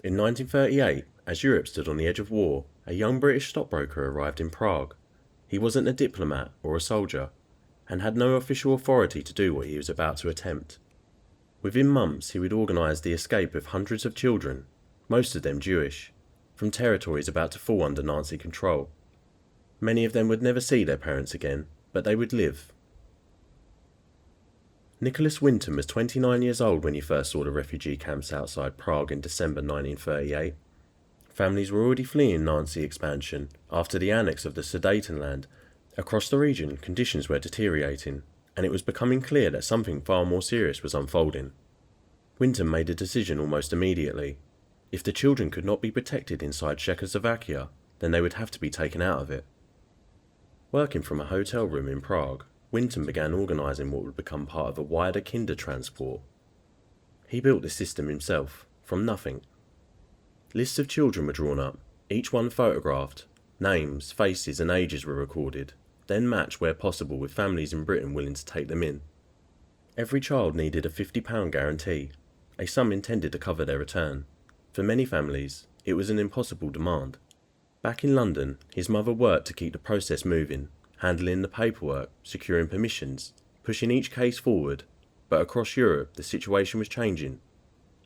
In 1938, as Europe stood on the edge of war, a young British stockbroker arrived in Prague. He wasn't a diplomat or a soldier, and had no official authority to do what he was about to attempt. Within months, he would organise the escape of hundreds of children, most of them Jewish, from territories about to fall under Nazi control. Many of them would never see their parents again, but they would live. Nicholas Winton was 29 years old when he first saw the refugee camps outside Prague in December 1938. Families were already fleeing Nazi expansion after the annex of the Sudetenland. Across the region, conditions were deteriorating, and it was becoming clear that something far more serious was unfolding. Winton made a decision almost immediately. If the children could not be protected inside Czechoslovakia, then they would have to be taken out of it. Working from a hotel room in Prague, Winton began organising what would become part of a wider kinder transport. He built the system himself, from nothing. Lists of children were drawn up, each one photographed. Names, faces and ages were recorded, then matched where possible with families in Britain willing to take them in. Every child needed a £50 guarantee, a sum intended to cover their return. For many families, it was an impossible demand. Back in London, his mother worked to keep the process moving, handling the paperwork, securing permissions, pushing each case forward, but across Europe the situation was changing,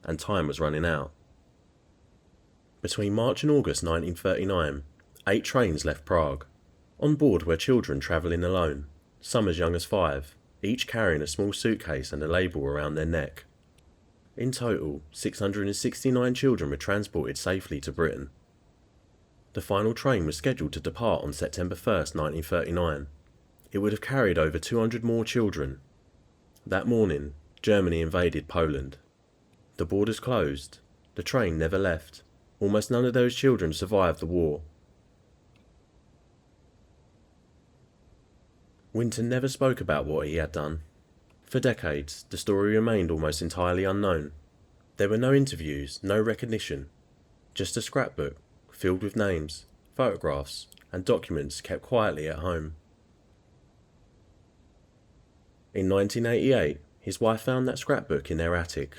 and time was running out. Between March and August 1939, 8 trains left Prague. On board were children travelling alone, some as young as 5, each carrying a small suitcase and a label around their neck. In total, 669 children were transported safely to Britain. The final train was scheduled to depart on September 1st, 1939. It would have carried over 200 more children. That morning, Germany invaded Poland. The borders closed. The train never left. Almost none of those children survived the war. Winton never spoke about what he had done. For decades, the story remained almost entirely unknown. There were no interviews, no recognition, just a scrapbook filled with names, photographs, and documents kept quietly at home. In 1988, his wife found that scrapbook in their attic.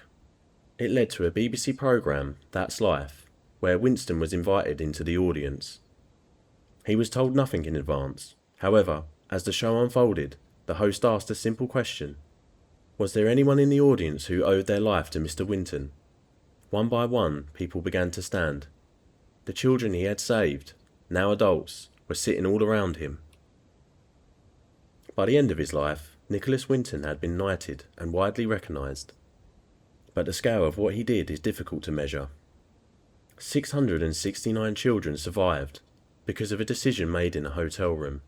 It led to a BBC programme, That's Life, where Winston was invited into the audience. He was told nothing in advance. However, as the show unfolded, the host asked a simple question. Was there anyone in the audience who owed their life to Mr. Winton? One by one, people began to stand. The children he had saved, now adults, were sitting all around him. By the end of his life, Nicholas Winton had been knighted and widely recognised. But the scale of what he did is difficult to measure. 669 children survived because of a decision made in a hotel room,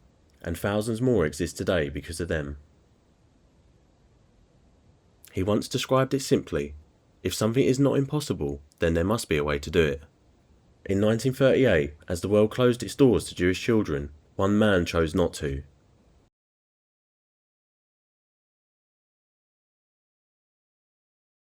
and thousands more exist today because of them. He once described it simply: if something is not impossible, then there must be a way to do it. In 1938, as the world closed its doors to Jewish children, one man chose not to.